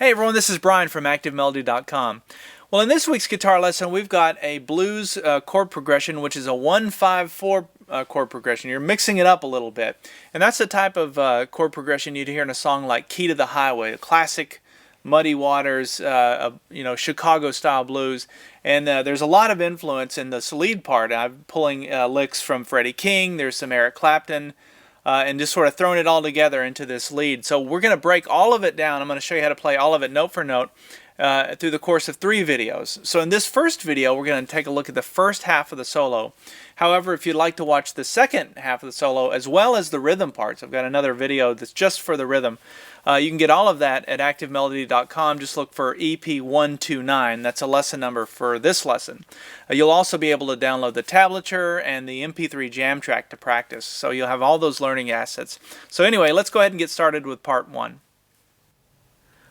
Hey everyone, this is Brian from ActiveMelody.com. Well, in this week's guitar lesson, we've got a blues chord progression, which is a 1-5-4 chord progression. You're mixing it up a little bit, and that's the type of chord progression you'd hear in a song like "Key to the Highway," a classic Muddy Waters, Chicago-style blues. And there's a lot of influence in this lead part. I'm pulling licks from Freddie King. There's some Eric Clapton. And just sort of throwing it all together into this lead. So we're going to break all of it down. I'm going to show you how to play all of it note for note through the course of 3 videos. So in this first video, we're going to take a look at the first half of the solo. However, if you'd like to watch the second half of the solo as well as the rhythm parts, I've got another video that's just for the rhythm. You can get all of that at ActiveMelody.com. Just look for EP129. That's a lesson number for this lesson. You'll also be able to download the tablature and the MP3 jam track to practice. So you'll have all those learning assets. So anyway, let's go ahead and get started with part 1.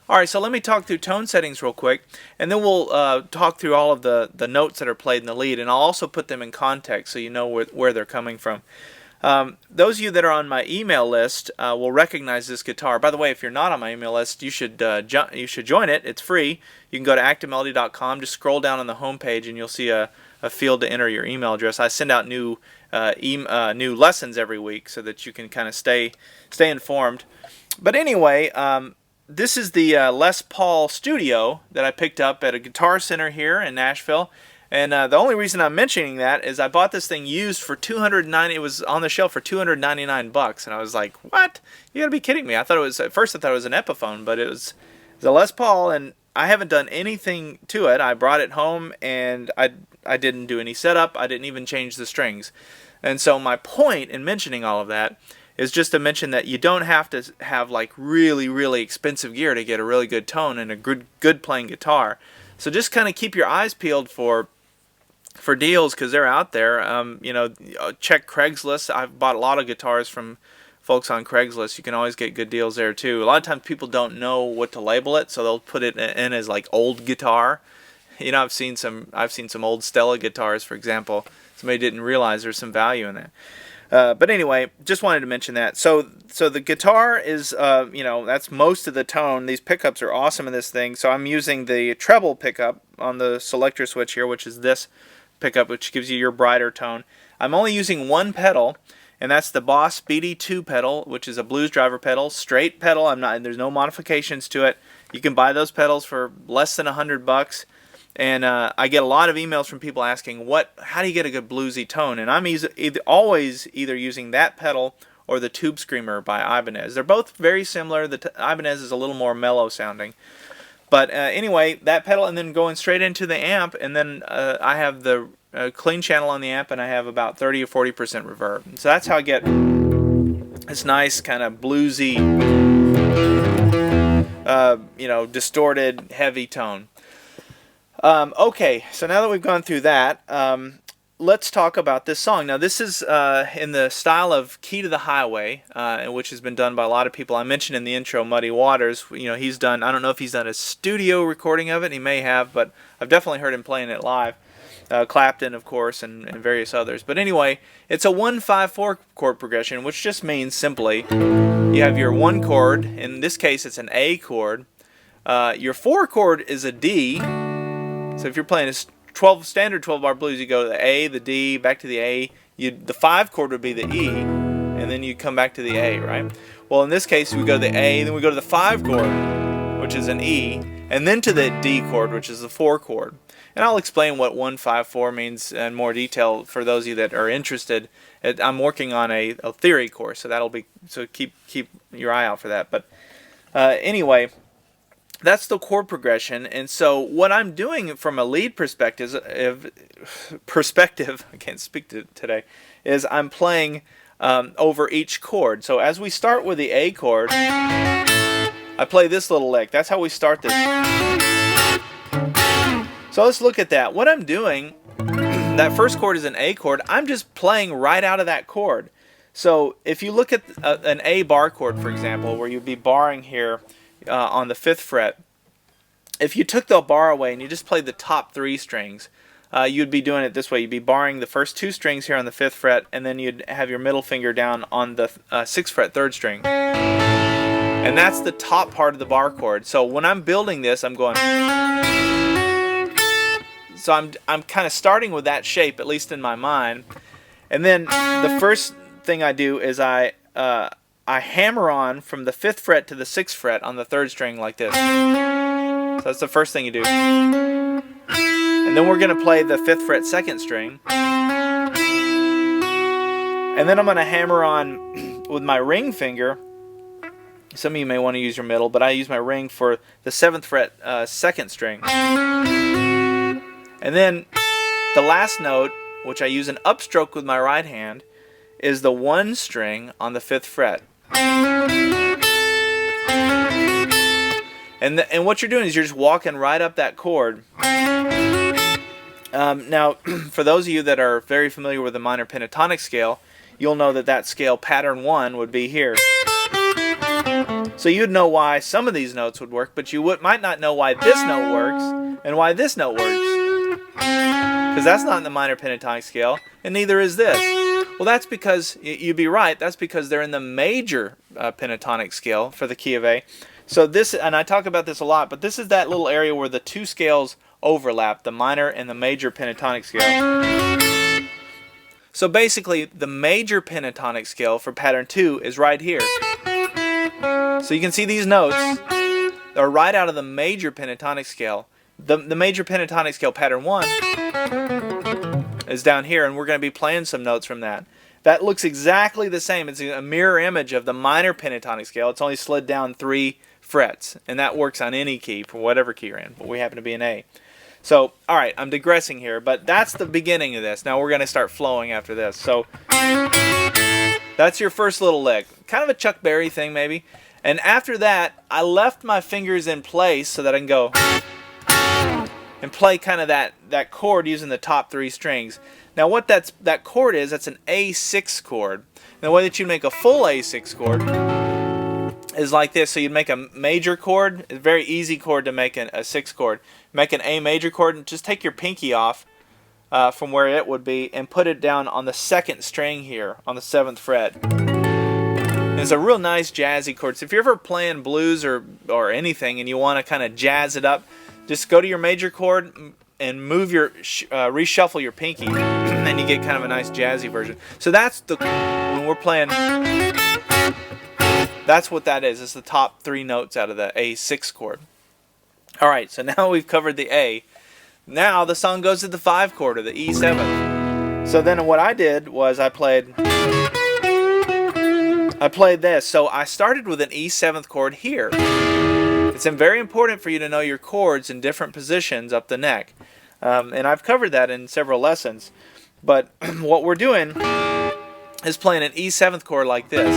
Alright, so let me talk through tone settings real quick, and then we'll talk through all of the notes that are played in the lead, and I'll also put them in context so you know where they're coming from. Those of you that are on my email list will recognize this guitar. By the way, if you're not on my email list, you should join it. It's free. You can go to ActiveMelody.com, just scroll down on the home page, and you'll see a field to enter your email address. I send out new lessons every week so that you can kind of stay informed. But anyway, this is the Les Paul Studio that I picked up at a Guitar Center here in Nashville. And the only reason I'm mentioning that is I bought this thing used for $290. It was on the shelf for $299, and I was like, "What? You gotta be kidding me!" At first I thought it was an Epiphone, but it was a Les Paul, and I haven't done anything to it. I brought it home, and I didn't do any setup. I didn't even change the strings. And so my point in mentioning all of that is just to mention that you don't have to have like really expensive gear to get a really good tone and a good playing guitar. So just kind of keep your eyes peeled for deals, because they're out there. Check Craigslist. I've bought a lot of guitars from folks on Craigslist. You can always get good deals there too. A lot of times people don't know what to label it, so they'll put it in as like old guitar. You know, I've seen some old Stella guitars, for example. Somebody didn't realize there's some value in that. But anyway, just wanted to mention that. So the guitar is, that's most of the tone. These pickups are awesome in this thing. So I'm using the treble pickup on the selector switch here, which is this pickup, which gives you your brighter tone. I'm only using one pedal, and that's the Boss BD2 pedal, which is a blues driver pedal, straight pedal. There's no modifications to it. You can buy those pedals for less than $100. And I get a lot of emails from people asking, how do you get a good bluesy tone? And I'm always either using that pedal or the Tube Screamer by Ibanez. They're both very similar. The Ibanez is a little more mellow sounding. But anyway, that pedal, and then going straight into the amp, and then I have the clean channel on the amp, and I have about 30 or 40% reverb. So that's how I get this nice kind of bluesy, distorted, heavy tone. Okay, so now that we've gone through that, let's talk about this song. Now, this is in the style of Key to the Highway, which has been done by a lot of people. I mentioned in the intro Muddy Waters. He's done, I don't know if he's done a studio recording of it. He may have, but I've definitely heard him playing it live. Clapton, of course, and various others. But anyway, it's a 1-5-4 chord progression, which just means simply you have your 1 chord. In this case, it's an A chord. Your 4 chord is a D. So if you're playing a standard 12-bar blues, you go to the A, the D, back to the A. The 5 chord would be the E, and then you come back to the A, right? Well, in this case, we go to the A, then we go to the 5 chord, which is an E, and then to the D chord, which is the 4 chord. And I'll explain what 1-5-4 means in more detail for those of you that are interested. I'm working on a theory course, so keep your eye out for that. But anyway, that's the chord progression. And so what I'm doing from a lead perspective, I can't speak today, is I'm playing over each chord. So as we start with the A chord, I play this little lick. That's how we start this. So let's look at that. What I'm doing, that first chord is an A chord. I'm just playing right out of that chord. So if you look at an A bar chord, for example, where you'd be barring here on the 5th fret, if you took the bar away and you just played the top 3 strings, you'd be doing it this way. You'd be barring the first 2 strings here on the 5th fret, and then you'd have your middle finger down on the 6th fret 3rd string. And that's the top part of the bar chord. So when I'm building this, I'm going. So I'm kind of starting with that shape, at least in my mind. And then the first thing I do is I hammer on from the 5th fret to the 6th fret on the 3rd string like this. So that's the first thing you do. And then we're going to play the 5th fret 2nd string. And then I'm going to hammer on with my ring finger. Some of you may want to use your middle, but I use my ring for the 7th fret 2nd string. And then the last note, which I use an upstroke with my right hand, is the 1 string on the 5th fret. And what you're doing is you're just walking right up that chord. Now, for those of you that are very familiar with the minor pentatonic scale, you'll know that that scale, pattern 1, would be here. So you'd know why some of these notes would work, but you might not know why this note works and why this note works. Because that's not in the minor pentatonic scale, and neither is this. Well, that's because, you'd be right, that's because they're in the major pentatonic scale for the key of A. So this, and I talk about this a lot, but this is that little area where the two scales overlap, the minor and the major pentatonic scale. So basically, the major pentatonic scale for pattern 2 is right here. So you can see these notes are right out of the major pentatonic scale. The major pentatonic scale, pattern 1, is down here, and we're going to be playing some notes from that. That looks exactly the same. It's a mirror image of the minor pentatonic scale. It's only slid down 3 frets, and that works on any key, for whatever key you're in, but we happen to be in A. So, alright, I'm digressing here, but that's the beginning of this. Now we're going to start flowing after this. So, that's your first little lick. Kind of a Chuck Berry thing, maybe. And after that, I left my fingers in place so that I can go and play kind of that chord using the top 3 strings. Now what that chord is, that's an A6 chord. And the way that you make a full A6 chord is like this. So you'd make a major chord, a very easy chord to make a 6 chord. Make an A major chord and just take your pinky off from where it would be and put it down on the 2nd string here on the 7th fret. And it's a real nice jazzy chord. So if you're ever playing blues or anything and you want to kind of jazz it up, just go to your major chord and move your reshuffle your pinky, and you get kind of a nice jazzy version. So that's when we're playing. That's what that is. It's the top 3 notes out of the A6 chord. All right. So now we've covered the A. Now the song goes to the 5 chord or the E7. So then what I did was I played this. So I started with an E7th chord here. It's very important for you to know your chords in different positions up the neck. And I've covered that in several lessons. But what we're doing is playing an E7th chord like this.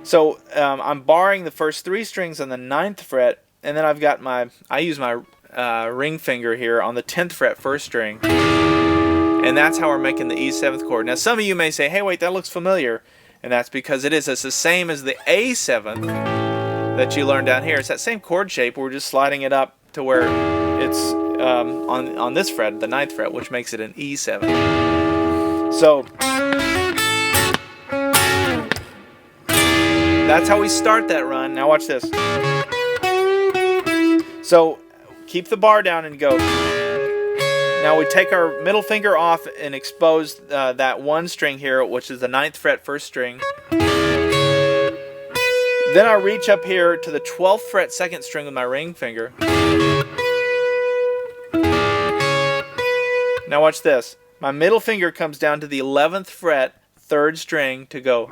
So I'm barring the first 3 strings on the 9th fret, and then I use my ring finger here on the 10th fret 1st string. And that's how we're making the E7th chord. Now some of you may say, hey wait, that looks familiar. And that's because it is. It's the same as the A7th that you learned down here. It's that same chord shape. We're just sliding it up to where it's on this fret, the 9th fret, which makes it an E7. So that's how we start that run. Now watch this. So keep the bar down and go. Now we take our middle finger off and expose that 1 string here, which is the 9th fret 1st string. Then I reach up here to the 12th fret 2nd string with my ring finger. Now watch this. My middle finger comes down to the 11th fret 3rd string to go.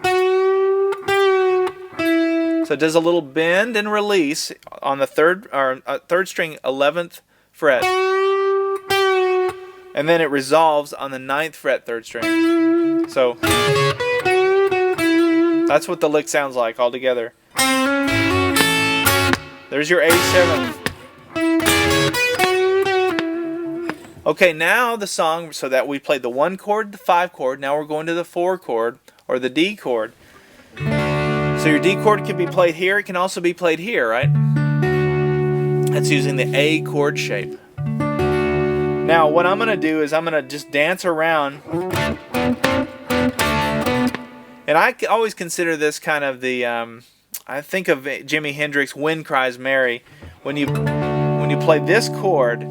So it does a little bend and release on the 3rd string 11th fret. And then it resolves on the 9th fret 3rd string. So that's what the lick sounds like all together. There's your A7. Okay, now the song, so that we played the 1 chord, the 5 chord, now we're going to the 4 chord, or the D chord. So your D chord can be played here, it can also be played here, right? That's using the A chord shape. Now what I'm going to do is I'm going to just dance around. And I always consider this kind of the I think of Jimi Hendrix, "Wind Cries Mary," when you play this chord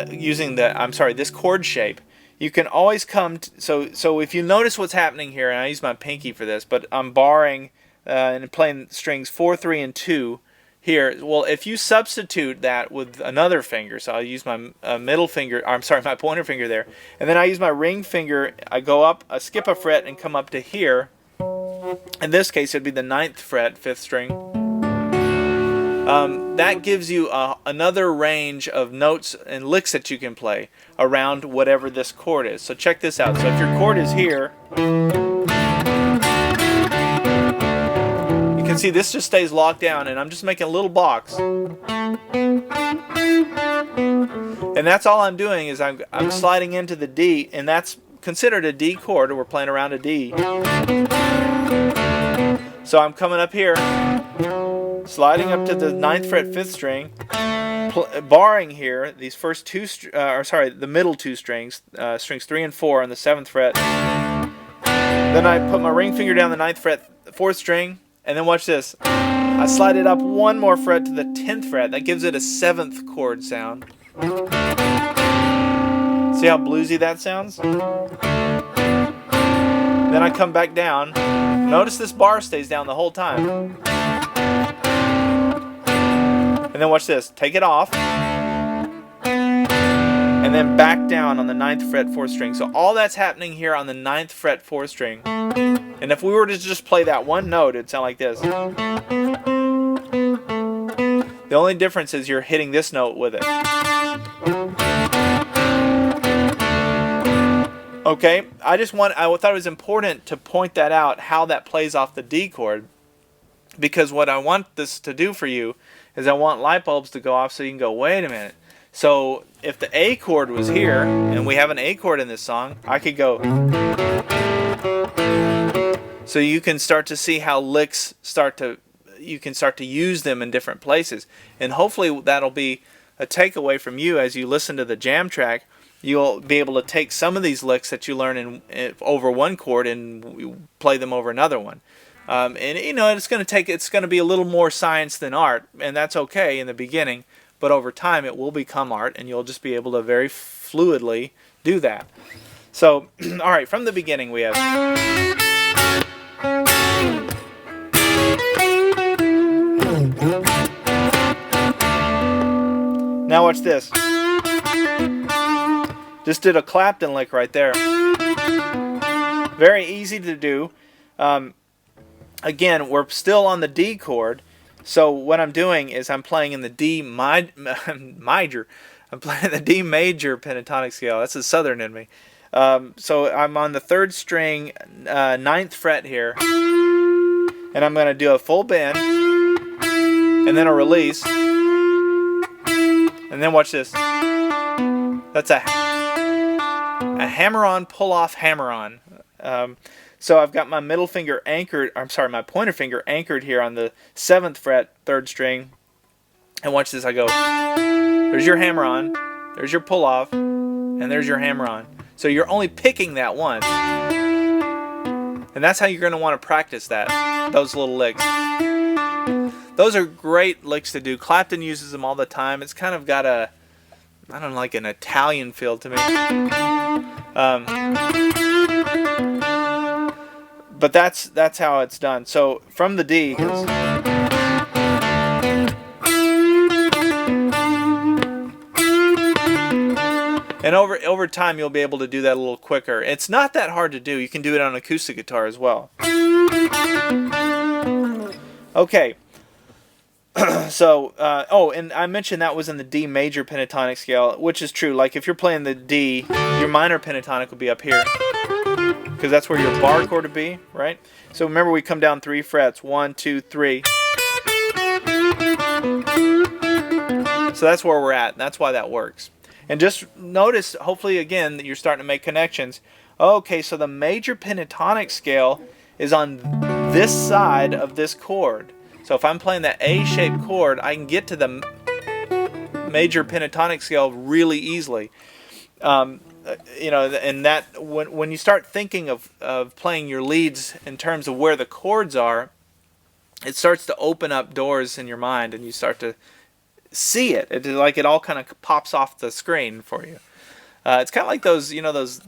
using this chord shape. You can always come so if you notice what's happening here, and I use my pinky for this, but I'm barring and playing strings 4, 3, and 2 here. Well, if you substitute that with another finger, so I'll use my middle finger, my pointer finger there, and then I use my ring finger, I go up, I skip a fret and come up to here. In this case, it'd be the 9th fret, 5th string. That gives you another range of notes and licks that you can play around whatever this chord is. So check this out. So if your chord is here, you can see this just stays locked down, and I'm just making a little box. And that's all I'm doing is I'm sliding into the D, and that's considered a D chord, or we're playing around a D. So I'm coming up here, sliding up to the 9th fret, 5th string, barring here these first two, the middle two strings, strings 3 and 4 on the 7th fret. Then I put my ring finger down the 9th fret, 4th string, and then watch this. I slide it up one more fret to the 10th fret. That gives it a 7th chord sound. See how bluesy that sounds? Then I come back down. Notice this bar stays down the whole time. And then watch this. Take it off. And then back down on the 9th fret, 4th string. So all that's happening here on the 9th fret, 4th string. And if we were to just play that one note, it'd sound like this. The only difference is you're hitting this note with it. Okay, I thought it was important to point that out, how that plays off the D chord, because what I want this to do for you is I want light bulbs to go off so you can go, wait a minute. So if the A chord was here, and we have an A chord in this song, I could go. So you can start to see how licks you can start to use them in different places. And hopefully that'll be a takeaway from you as you listen to the jam track. You'll be able to take some of these licks that you learn over one chord and play them over another one. And you know, it's going to be a little more science than art, and that's okay in the beginning. But over time, it will become art, and you'll just be able to very fluidly do that. So, all right, from the beginning we have. Now watch this. Just did a Clapton lick right there. Very easy to do. Again, we're still on the D chord. So what I'm doing is I'm playing in the D major. I'm playing the D major pentatonic scale. That's the southern in me. So I'm on the 3rd string, 9th fret here. And I'm going to do a full bend. And then a release. And then watch this. That's a hammer-on, pull-off, hammer-on. So I've got my middle finger anchored, my pointer finger anchored here on the 7th fret, 3rd string. And watch this, I go, there's your hammer-on, there's your pull-off, and there's your hammer-on. So you're only picking that one. And that's how you're going to want to practice those little licks. Those are great licks to do. Clapton uses them all the time. It's kind of got like an Italian feel to me. But that's how it's done. So from the D, and over time you'll be able to do that a little quicker. It's not that hard to do. You can do it on acoustic guitar as well. Okay. So, and I mentioned that was in the D major pentatonic scale, which is true. Like if you're playing the D, your minor pentatonic would be up here, because that's where your bar chord would be, right? So remember, we come down 3 frets, 1, 2, 3. So that's where we're at, and that's why that works. And just notice, hopefully again, that you're starting to make connections. Okay, so the major pentatonic scale is on this side of this chord. So if I'm playing that A-shaped chord, I can get to the major pentatonic scale really easily. You know, and that when you start thinking of playing your leads in terms of where the chords are, it starts to open up doors in your mind, and you start to see it. It's like it all kind of pops off the screen for you. It's kind of like those, you know, those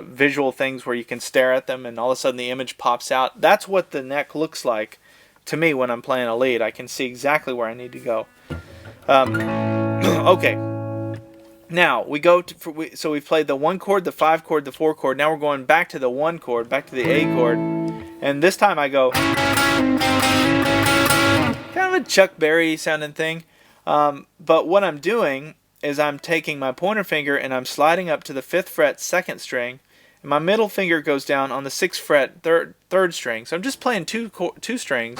visual things where you can stare at them and all of a sudden the image pops out. That's what the neck looks like to me when I'm playing a lead. I can see exactly where I need to go. Okay. Now we go to, so we've played the 1 chord, the 5 chord, the 4 chord. Now we're going back to the 1 chord, back to the A chord, and this time I go kind of a Chuck Berry sounding thing. But what I'm doing is I'm taking my pointer finger and I'm sliding up to the 5th fret 2nd string, and my middle finger goes down on the 6th fret 3rd string. So I'm just playing two strings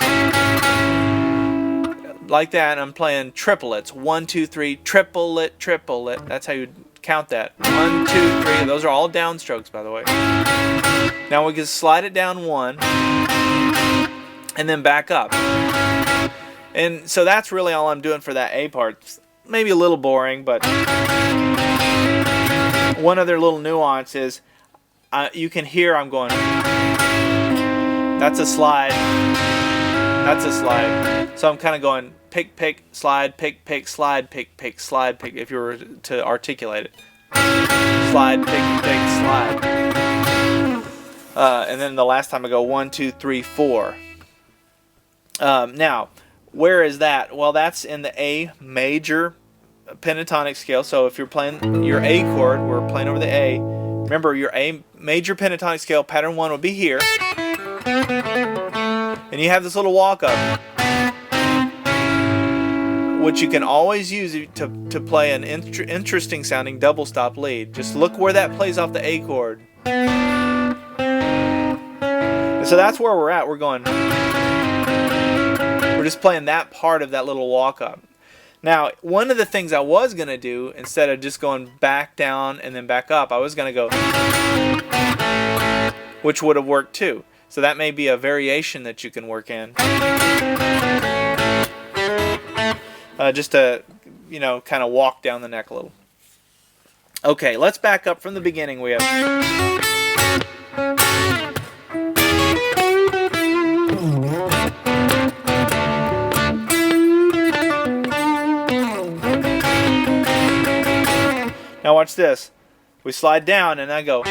like that, and I'm playing triplets. 1, 2, 3, triplet, triplet. That's how you count that. 1, 2, 3. Those are all downstrokes, by the way. Now we can slide it down 1 and then back up. And so that's really all I'm doing for that A part. Maybe a little boring, but one other little nuance is you can hear I'm going, that's a slide, that's a slide. So I'm kind of going pick, pick, slide, pick, pick, slide, pick, pick, slide, pick, if you were to articulate it. Slide, pick, pick, slide. And then the last time I go 1, 2, 3, 4. Now, where is that? Well, that's in the A major pentatonic scale. So if you're playing your A chord, we're playing over the A. Remember, your A major pentatonic scale, pattern 1 will be here. And you have this little walk up, which you can always use to play an interesting sounding double stop lead. Just look where that plays off the A chord. And so that's where we're at. We're going, we're just playing that part of that little walk up. Now, one of the things I was going to do, instead of just going back down and then back up, I was going to go, which would have worked too. So that may be a variation that you can work in. Just to, you know, kind of walk down the neck a little. Okay, let's back up from the beginning. We have... Now watch this. We slide down and I go.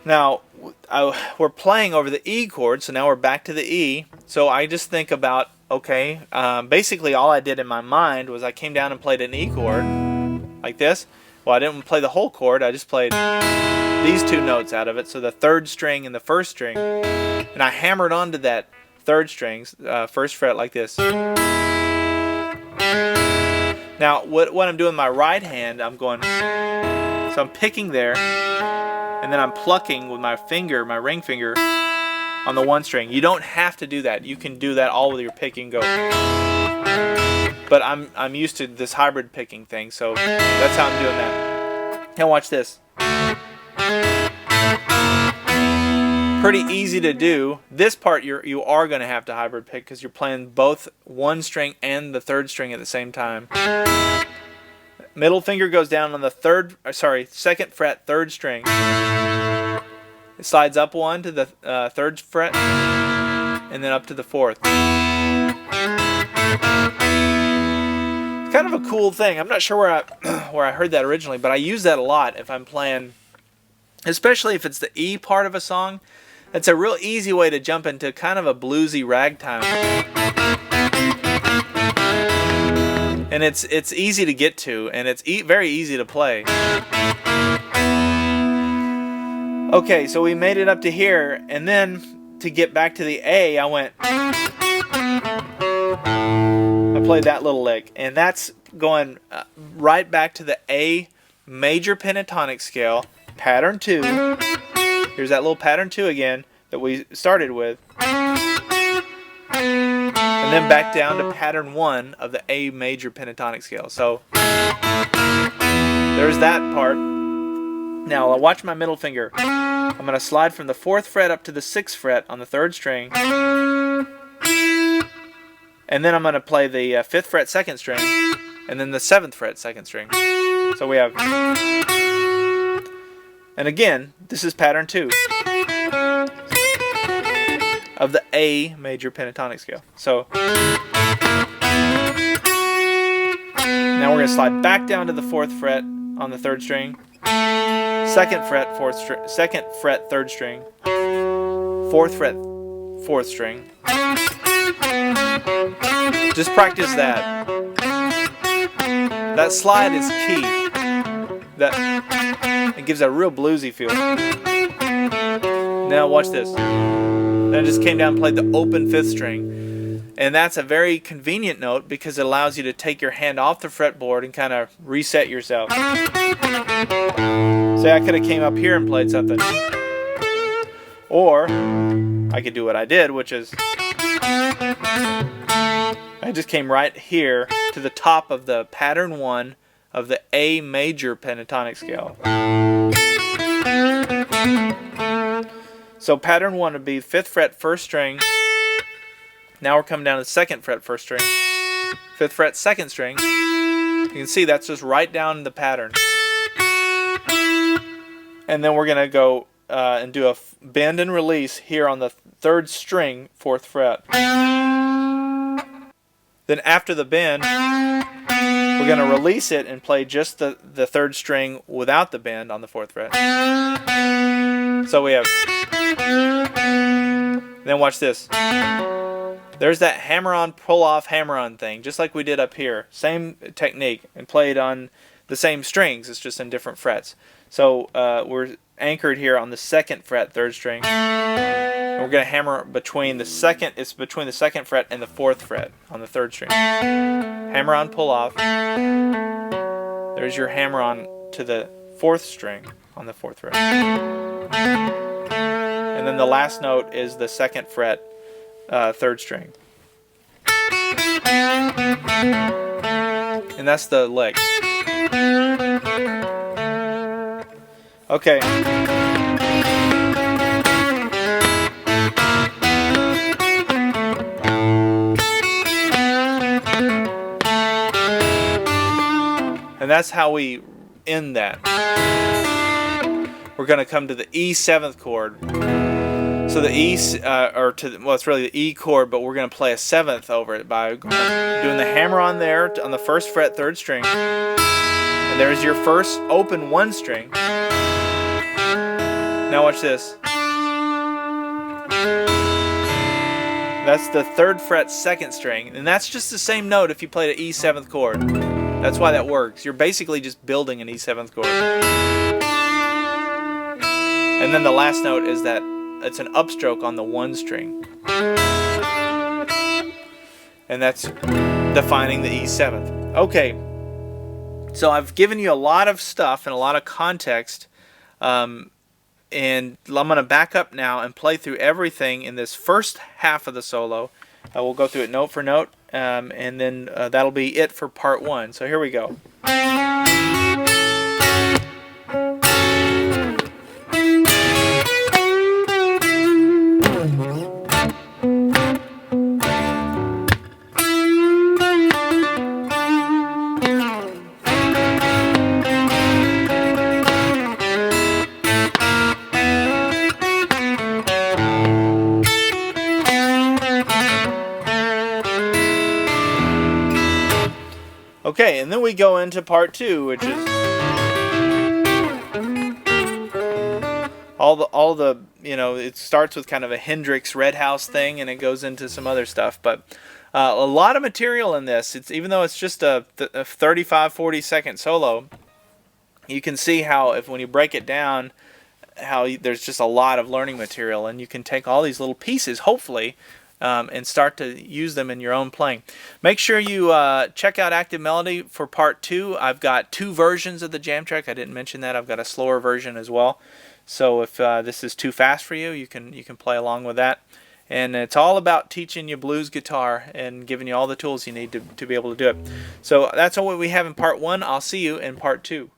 Now we're playing over the E chord, so now we're back to the E. So I just think about, okay, basically all I did in my mind was I came down and played an E chord like this. Well, I didn't play the whole chord. I just played these two notes out of it, so the 3rd string and the 1st string, and I hammered onto that 3rd string, 1st fret like this. Now, what I'm doing with my right hand, I'm going, so I'm picking there, and then I'm plucking with my finger, my ring finger, on the 1 string. You don't have to do that. You can do that all with your picking go. But I'm used to this hybrid picking thing, so that's how I'm doing that. Now watch this. Pretty easy to do. This part you are going to have to hybrid pick because you're playing both 1 string and the 3rd string at the same time. Middle finger goes down on the 2nd fret 3rd string. It slides up 1 to the 3rd fret and then up to the 4th. It's kind of a cool thing. I'm not sure where I heard that originally, but I use that a lot if I'm playing, especially if it's the E part of a song. It's a real easy way to jump into kind of a bluesy ragtime. And it's easy to get to, and it's very easy to play. Okay, so we made it up to here, and then to get back to the A, I played that little lick, and that's going right back to the A major pentatonic scale, pattern 2. Here's that little pattern 2 again that we started with. And then back down to pattern 1 of the A major pentatonic scale. So there's that part. Now I'll watch my middle finger. I'm going to slide from the 4th fret up to the 6th fret on the 3rd string. And then I'm going to play the 5th fret 2nd string and then the 7th fret 2nd string. So we have And again, this is pattern 2 of the A major pentatonic scale. So now we're going to slide back down to the 4th fret on the 3rd string, 2nd fret 4th string, 2nd fret 3rd string, 4th fret 4th string. Just practice that. That slide is key. It gives a real bluesy feel. Now watch this. Then I just came down and played the open 5th string. And that's a very convenient note because it allows you to take your hand off the fretboard and kind of reset yourself. Say I could have came up here and played something. Or I could do what I did, which is I just came right here to the top of the pattern 1 of the A major pentatonic scale. So pattern 1 would be 5th fret 1st string. Now we're coming down to the 2nd fret 1st string, 5th fret 2nd string. You can see that's just right down the pattern. And then we're going to go and do a bend and release here on the 3rd string, 4th fret. Then after the bend, we're going to release it and play just the 3rd string without the bend on the 4th fret. So we have, then watch this. There's that hammer-on, pull-off, hammer-on thing, just like we did up here. Same technique, and played on the same strings, it's just in different frets. So we're anchored here on the 2nd fret, 3rd string. And we're going to hammer between the 2nd, it's between the 2nd fret and the 4th fret on the 3rd string. Hammer-on, pull-off. There's your hammer-on to the 4th string on the 4th fret. And then the last note is the 2nd fret, 3rd string. And that's the lick. Okay. And that's how we end that. We're going to come to the E 7th chord. So the E, well, it's really the E chord, but we're going to play a 7th over it by doing the hammer on there on the 1st fret, 3rd string. And there's your first open 1 string. Now watch this. That's the 3rd fret, 2nd string, and that's just the same note if you played an E 7th chord. That's why that works. You're basically just building an E 7th chord. And then the last note is that it's an upstroke on the 1 string. And that's defining the E 7th. Okay, so I've given you a lot of stuff and a lot of context, and I'm going to back up now and play through everything in this first half of the solo. We'll go through it note for note, and then that'll be it for part 1. So here we go. Okay, and then we go into part 2, which is all the it starts with kind of a Hendrix Red House thing, and it goes into some other stuff. But a lot of material in this. Even though it's just a 35-40 second solo, you can see how when you break it down, how there's just a lot of learning material, and you can take all these little pieces, hopefully, and start to use them in your own playing. Make sure you check out Active Melody for part 2. I've got 2 versions of the jam track. I didn't mention that. I've got a slower version as well. So if this is too fast for you, you can play along with that. And it's all about teaching you blues guitar and giving you all the tools you need to be able to do it. So that's all we have in part 1. I'll see you in part 2.